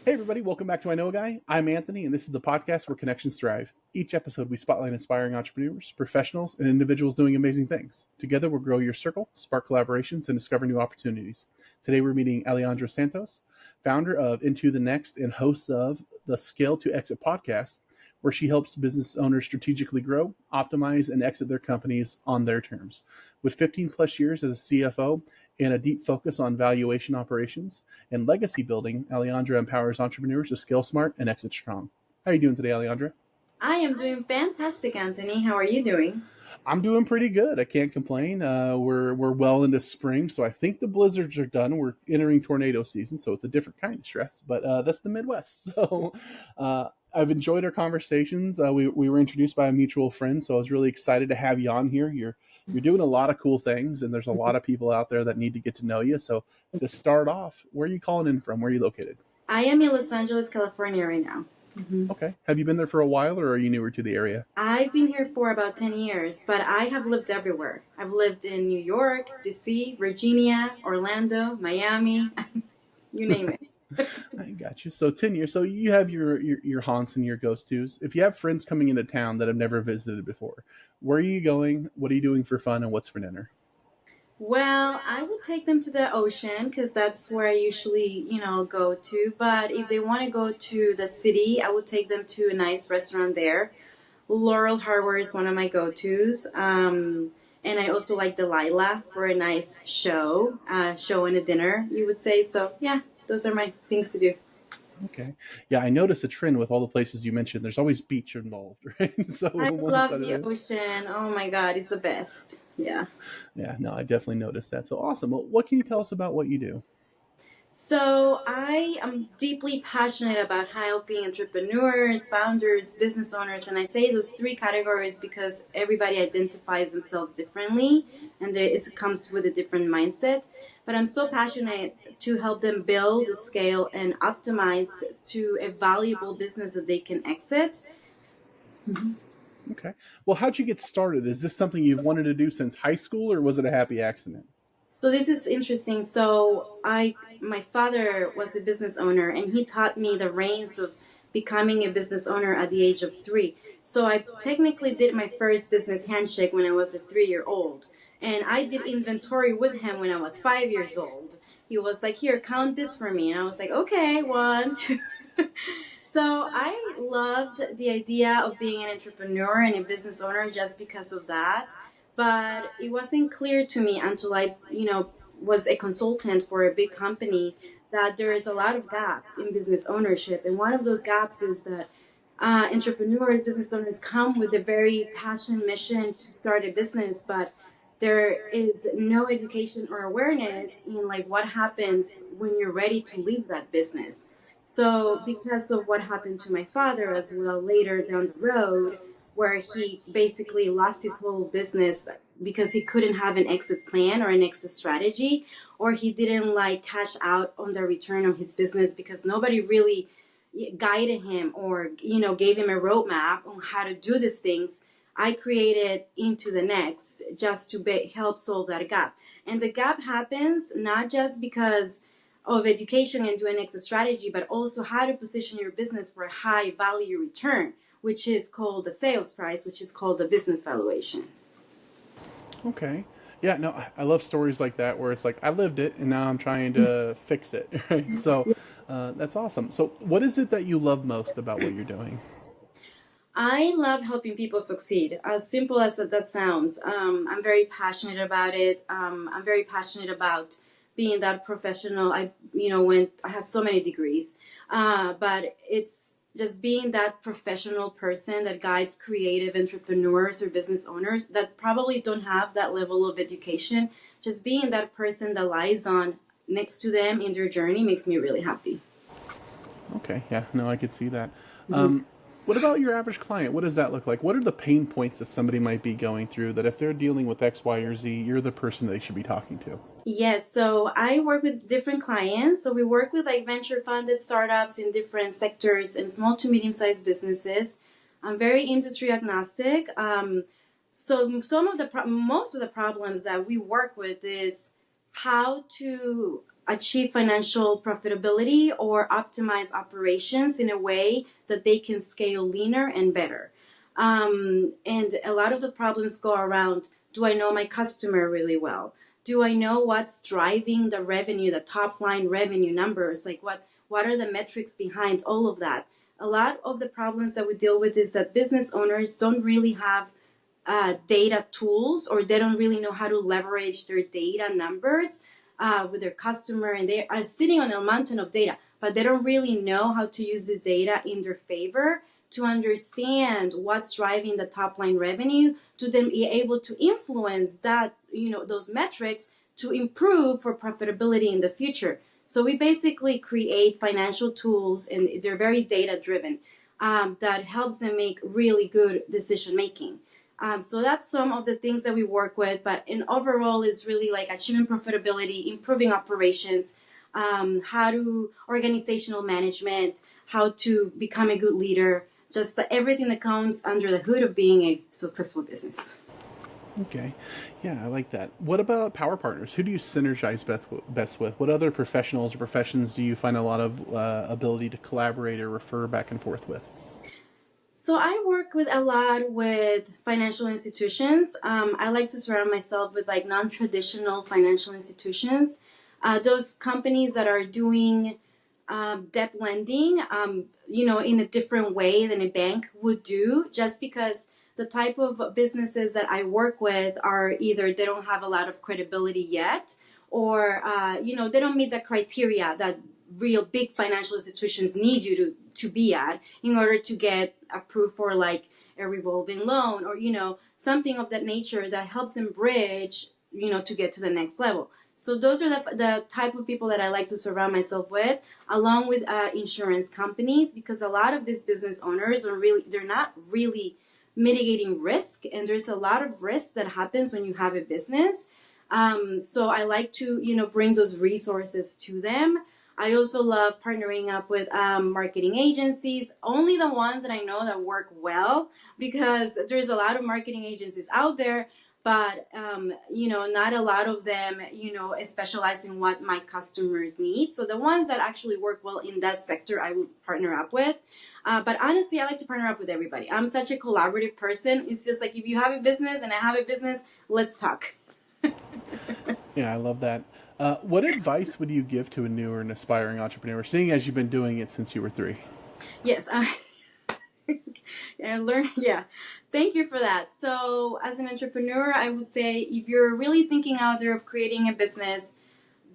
Hey, everybody, welcome back to I Know a Guy. I'm Anthony, and this is the podcast where connections thrive. Each episode, we spotlight inspiring entrepreneurs, professionals, and individuals doing amazing things. Together, we'll grow your circle, spark collaborations, and discover new opportunities. Today, we're meeting Alejandra Santos, founder of Into the Next and host of the Scale to Exit podcast, where she helps business owners strategically grow, optimize, and exit their companies on their terms. With 15 plus years as a CFO and a deep focus on valuation operations and legacy building, Alejandra empowers entrepreneurs to scale smart and exit strong. How are you doing today, Alejandra? I am doing fantastic, Anthony. How are you doing? I'm doing pretty good. I can't complain. We're well into spring, so I think the blizzards are done. We're entering tornado season, so it's a different kind of stress, but that's the Midwest. So I've enjoyed our conversations. We were introduced by a mutual friend, so I was really excited to have you on here. You're doing a lot of cool things, and there's a lot of people out there that need to get to know you. So to start off, where are you calling in from? Where are you located? I am in Los Angeles, California right now. Okay. Have you been there for a while, or are you newer to the area? I've been here for about 10 years, but I have lived everywhere. I've lived in New York, DC, Virginia, Orlando, Miami, you name it. I got you. So 10 years. So you have your haunts and your ghost tos. If you have friends coming into town that have never visited before, where are you going? What are you doing for fun, and what's for dinner? Well, I would take them to the ocean because that's where I usually, go to. But if they want to go to the city, I would take them to a nice restaurant there. Laurel Harbor is one of my go-tos. And I also like Delilah for a nice show and a dinner, you would say. So, yeah, those are my things to do. Okay. Yeah, I noticed a trend with all the places you mentioned. There's always beach involved, right? So I on one love side of the it. ocean. Oh my God, it's the best. Yeah. Yeah, no, I definitely noticed that. So awesome. Well, what can you tell us about what you do? So I am deeply passionate about helping entrepreneurs, founders, business owners, and I say those three categories because everybody identifies themselves differently, and it comes with a different mindset. But I'm so passionate to help them build, scale, and optimize to a valuable business that they can exit. Okay. Well, how'd you get started? Is this something you've wanted to do since high school, or was it a happy accident? So this is interesting. My father was a business owner, and he taught me the reins of becoming a business owner at the age of 3. So I technically did my first business handshake when I was a 3-year-old, and I did inventory with him when I was 5 years old. He was like, "Here, count this for me," and I was like, "Okay, one, two." So I loved the idea of being an entrepreneur and a business owner just because of that. But it wasn't clear to me until I, was a consultant for a big company that there is a lot of gaps in business ownership. And one of those gaps is that entrepreneurs, business owners come with a very passion mission to start a business, but there is no education or awareness in like what happens when you're ready to leave that business. So because of what happened to my father as well later down the road, where he basically lost his whole business because he couldn't have an exit plan or an exit strategy, or he didn't like cash out on the return of his business because nobody really guided him or gave him a roadmap on how to do these things. I created Into the Next just to help solve that gap. And the gap happens not just because of education and doing exit strategy, but also how to position your business for a high value return, which is called the sales price, which is called the business valuation. Okay. Yeah, no, I love stories like that where it's like I lived it and now I'm trying to fix it. Right. So that's awesome. So, what is it that you love most about what you're doing? I love helping people succeed. As simple as that sounds, I'm very passionate about it. I'm very passionate about being that professional. I have so many degrees, but it's just being that professional person that guides creative entrepreneurs or business owners that probably don't have that level of education. Just being that person that lies on next to them in their journey makes me really happy. Okay. Yeah, no, I could see that. Mhm. What about your average client? What does that look like? What are the pain points that somebody might be going through that if they're dealing with X, Y, or Z, you're the person they should be talking to? Yes, so I work with different clients. So we work with like venture funded startups in different sectors and small to medium sized businesses. I'm very industry agnostic. So most of the problems that we work with is how to achieve financial profitability or optimize operations in a way that they can scale leaner and better. And a lot of the problems go around, do I know my customer really well? Do I know what's driving the revenue, the top line revenue numbers? Like what are the metrics behind all of that? A lot of the problems that we deal with is that business owners don't really have data tools, or they don't really know how to leverage their data numbers with their customer, and they are sitting on a mountain of data, but they don't really know how to use the data in their favor to understand what's driving the top line revenue, to then be able to influence that, those metrics to improve for profitability in the future. So we basically create financial tools, and they're very data driven, that helps them make really good decision making. So that's some of the things that we work with, but in overall is really like achieving profitability, improving operations, how to organizational management, how to become a good leader, just everything that comes under the hood of being a successful business. Okay. Yeah, I like that. What about power partners? Who do you synergize best with? What other professionals or professions do you find a lot of ability to collaborate or refer back and forth with? So I work with a lot with financial institutions. I like to surround myself with like non-traditional financial institutions. Those companies that are doing debt lending, in a different way than a bank would do, just because the type of businesses that I work with are either they don't have a lot of credibility yet, or they don't meet the criteria that real big financial institutions need you to be at in order to get approved for like a revolving loan, or something of that nature that helps them bridge, to get to the next level. So those are the type of people that I like to surround myself with, along with insurance companies, because a lot of these business owners they're not really mitigating risk, and there's a lot of risk that happens when you have a business. So I like to bring those resources to them. I also love partnering up with marketing agencies, only the ones that I know that work well, because there's a lot of marketing agencies out there, but not a lot of them specialize in what my customers need. So the ones that actually work well in that sector I will partner up with. But honestly, I like to partner up with everybody. I'm such a collaborative person. It's just like, if you have a business and I have a business, let's talk. Yeah, I love that. What advice would you give to a new or an aspiring entrepreneur, seeing as you've been doing it since you were 3? Yes, and learn. Yeah, thank you for that. So as an entrepreneur, I would say, if you're really thinking out there of creating a business,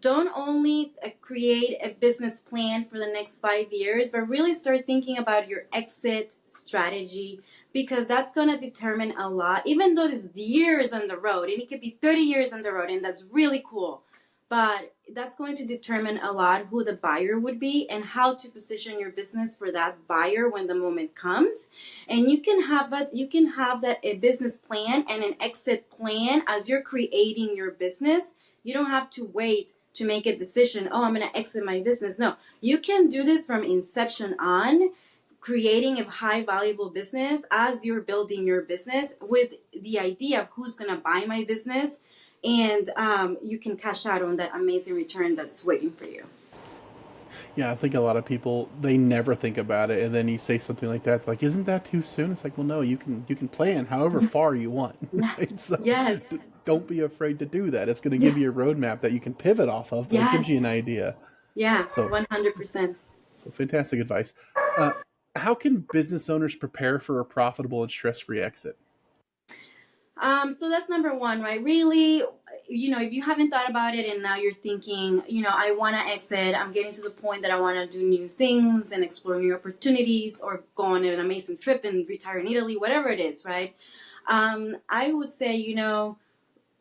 don't only create a business plan for the next 5 years, but really start thinking about your exit strategy, because that's going to determine a lot, even though it's years on the road, and it could be 30 years on the road, and that's really cool. But that's going to determine a lot who the buyer would be and how to position your business for that buyer when the moment comes. And you can have that a business plan and an exit plan as you're creating your business. You don't have to wait to make a decision. Oh, I'm going to exit my business. No, you can do this from inception on, creating a high valuable business as you're building your business, with the idea of who's going to buy my business, and you can cash out on that amazing return that's waiting for you. Yeah, I think a lot of people, they never think about it, and then you say something like that, like, "Isn't that too soon?" It's like, well, no, you can plan however far you want. Right? So Yes. don't be afraid to do that. It's going to Yeah. give you a roadmap that you can pivot off of, but it gives you an Yes. idea. Yeah. So 100%. so fantastic advice. Uh, how can business owners prepare for a profitable and stress-free exit? So that's number one, right? Really, if you haven't thought about it and now you're thinking, I want to exit, I'm getting to the point that I want to do new things and explore new opportunities, or go on an amazing trip and retire in Italy, whatever it is, right? I would say,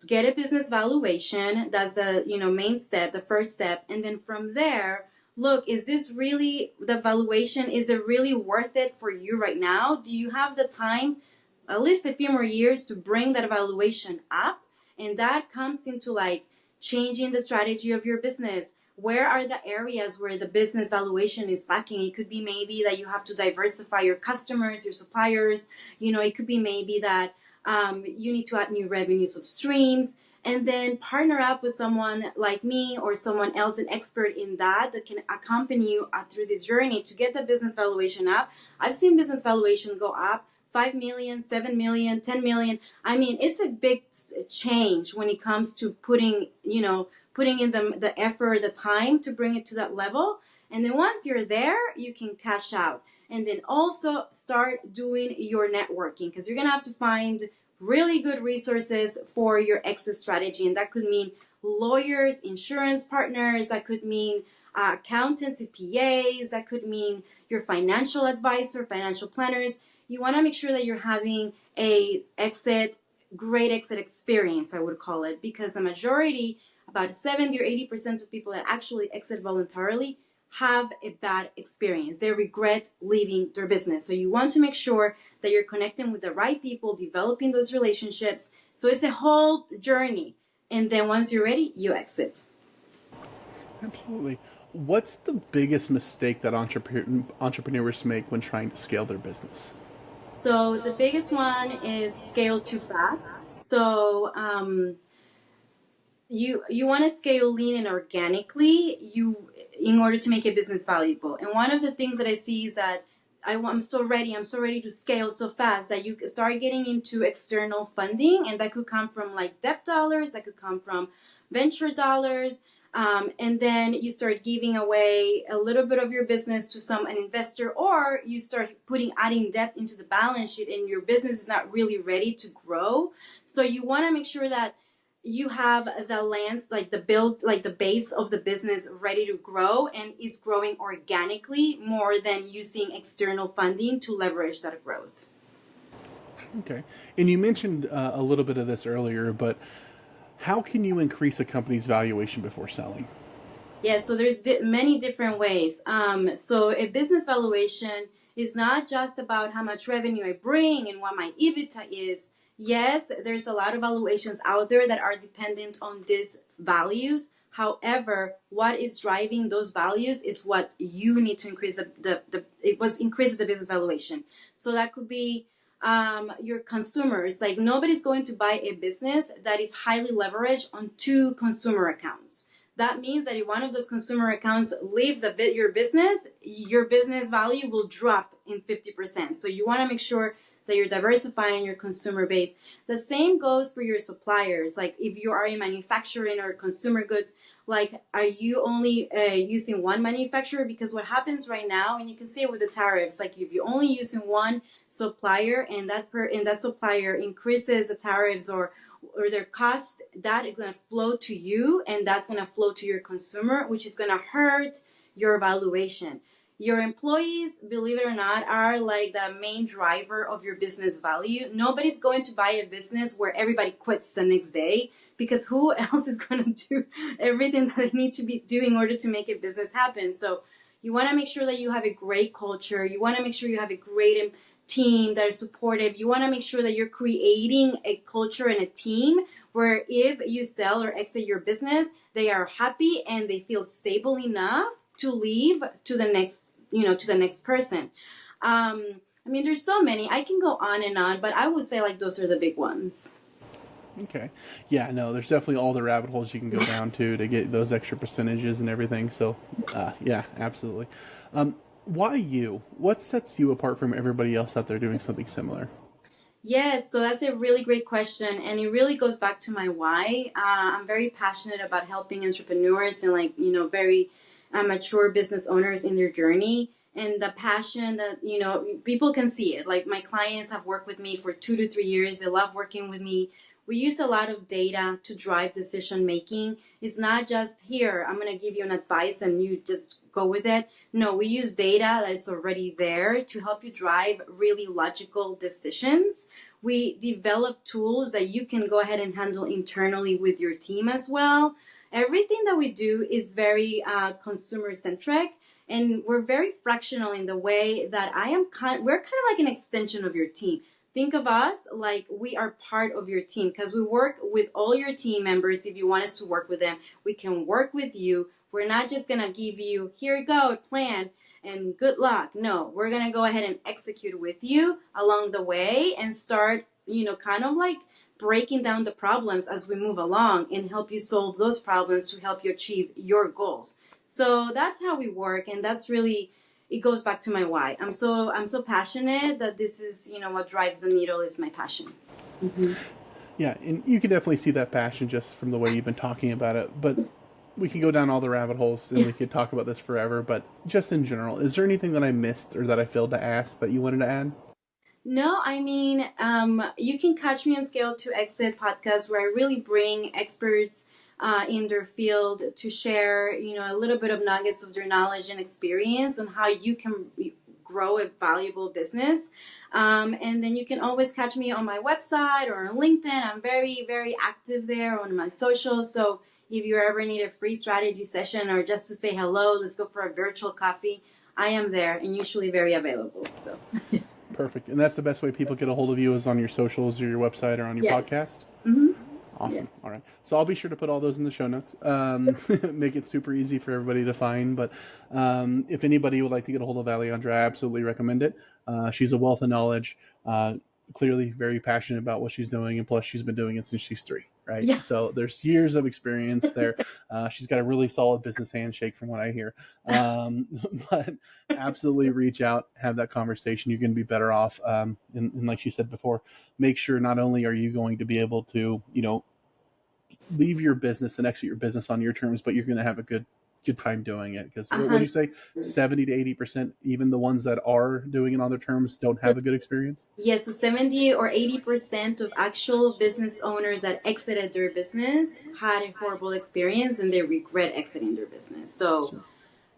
get a business valuation. That's the, main step, the first step. And then from there, look, is this really the valuation? Is it really worth it for you right now? Do you have the time, at least a few more years, to bring that valuation up? And that comes into like changing the strategy of your business. Where are the areas where the business valuation is lacking? It could be maybe that you have to diversify your customers, your suppliers. It could be maybe that you need to add new revenues of streams. and then partner up with someone like me or someone else, an expert in that can accompany you through this journey to get the business valuation up. I've seen business valuation go up 5 million, 7 million, 10 million. I mean, it's a big change when it comes to putting in the effort, the time to bring it to that level. And then once you're there, you can cash out. And then also start doing your networking, because you're going to have to find really good resources for your exit strategy. And that could mean lawyers, insurance partners, that could mean accountants, CPAs, that could mean your financial advisor, financial planners. You want to make sure that you're having a great exit experience, I would call it, because the majority, about 70 or 80% of people that actually exit voluntarily have a bad experience. They regret leaving their business. So you want to make sure that you're connecting with the right people, developing those relationships. So it's a whole journey. And then once you're ready, you exit. Absolutely. What's the biggest mistake that entrepreneurs make when trying to scale their business? So the biggest one is scale too fast. So you want to scale lean and organically in order to make a business valuable. And one of the things that I see is that I'm so ready to scale so fast that you start getting into external funding, and that could come from like debt dollars, that could come from venture dollars, and then you start giving away a little bit of your business to an investor, or you start adding debt into the balance sheet, and your business is not really ready to grow. So you want to make sure that you have the lands, like the base of the business ready to grow, and it's growing organically more than using external funding to leverage that growth. Okay. And you mentioned a little bit of this earlier, but how can you increase a company's valuation before selling? Yeah, so there's many different ways. So a business valuation is not just about how much revenue I bring and what my EBITDA is. Yes, there's a lot of valuations out there that are dependent on these values. However, what is driving those values is what you need to increase what increases the business valuation. So that could be your consumers. Like, nobody's going to buy a business that is highly leveraged on 2 consumer accounts. That means that if one of those consumer accounts leave your business value will drop in 50%. So you want to make sure that you're diversifying your consumer base. The same goes for your suppliers. Like, if you are in manufacturing or consumer goods, like, are you only using one manufacturer? Because what happens right now, and you can see it with the tariffs, like if you're only using one supplier and that supplier increases the tariffs or their cost, that is going to flow to you, and that's going to flow to your consumer, which is going to hurt your valuation. Your employees, believe it or not, are like the main driver of your business value. Nobody's going to buy a business where everybody quits the next day, because who else is going to do everything that they need to be doing in order to make a business happen? So you want to make sure that you have a great culture. You want to make sure you have a great team that is supportive. You want to make sure that you're creating a culture and a team where if you sell or exit your business, they are happy and they feel stable enough to leave to the next person. I mean, there's so many. I can go on and on, but I would say like those are the big ones. Okay. Yeah, no, there's definitely all the rabbit holes you can go down to get those extra percentages and everything. So, yeah, absolutely. Why you? What sets you apart from everybody else out there doing something similar? Yes, so that's a really great question, and it really goes back to my why. I'm very passionate about helping entrepreneurs and very mature business owners in their journey, and the passion that people can see it. Like, my clients have worked with me for 2 to 3 years. They love working with me. We use a lot of data to drive decision making. It's not just, here, I'm going to give you an advice and you just go with it. No, we use data that is already there to help you drive really logical decisions. We develop tools that you can go ahead and handle internally with your team as well. Everything that we do is very consumer centric, and we're very fractional in the way that we're kind of like an extension of your team. Think of us like we are part of your team, because we work with all your team members. If you want us to work with them, we can work with you. We're not just going to give you, here you go, a plan and good luck. No, we're going to go ahead and execute with you along the way and start, kind of like breaking down the problems as we move along and help you solve those problems to help you achieve your goals. So that's how we work, and that's really, it goes back to my why. I'm so passionate that this is, what drives the needle is my passion. Mm-hmm. Yeah, and you can definitely see that passion just from the way you've been talking about it. But we could go down all the rabbit holes and we could talk about this forever. But just in general, is there anything that I missed or that I failed to ask that you wanted to add? No, I mean, you can catch me on Scale to Exit podcast, where I really bring experts in their field to share, a little bit of nuggets of their knowledge and experience on how you can grow a valuable business. And then you can always catch me on my website or on LinkedIn. I'm very, very active there on my socials. So if you ever need a free strategy session or just to say hello, let's go for a virtual coffee, I am there and usually very available. So. Perfect. And that's the best way people get a hold of you is on your socials or your website or on your Yes. podcast? Mm-hmm. Awesome. Yeah. All right. So I'll be sure to put all those in the show notes. Make it super easy for everybody to find. But if anybody would like to get a hold of Alejandra, I absolutely recommend it. She's a wealth of knowledge, clearly very passionate about what she's doing. And plus, she's been doing it since she's 3, right? Yeah. So there's years of experience there. She's got a really solid business handshake from what I hear. But absolutely reach out, have that conversation. You're going to be better off. And like she said before, make sure not only are you going to be able to, leave your business and exit your business on your terms, but you're going to have a good time doing it. Because what do you say? 70 to 80%, even the ones that are doing it on their terms don't have a good experience? Yeah, so 70 or 80% of actual business owners that exited their business had a horrible experience and they regret exiting their business. So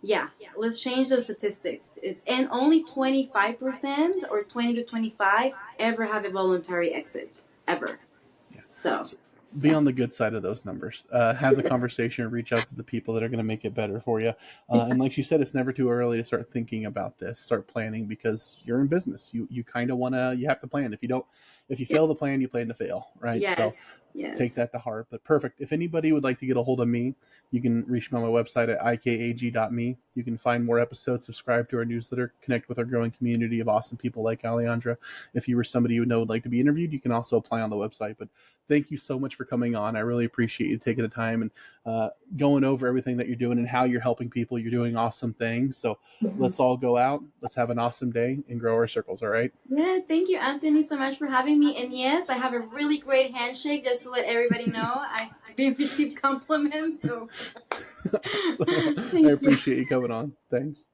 yeah, let's change those statistics. And only 25% or 20 to 25 ever have a voluntary exit ever. Yeah. So be on the good side of those numbers. Have the conversation, reach out to the people that are going to make it better for you. And like you said, it's never too early to start thinking about this, start planning, because you're in business. You kind of you have to plan. If you fail to plan, you plan to fail, right? Yes. So take that to heart. But perfect. If anybody would like to get a hold of me, you can reach me on my website at ikag.me. You can find more episodes, subscribe to our newsletter, connect with our growing community of awesome people like Alejandra. If you were somebody you know would like to be interviewed, you can also apply on the website. But thank you so much for coming on. I really appreciate you taking the time and going over everything that you're doing and how you're helping people. You're doing awesome things. So let's all go out. Let's have an awesome day and grow our circles. All right. Yeah, thank you, Anthony, so much for having me. And yes, I have a really great handshake, just to let everybody know. I've received compliments. So I appreciate you coming on. Thanks.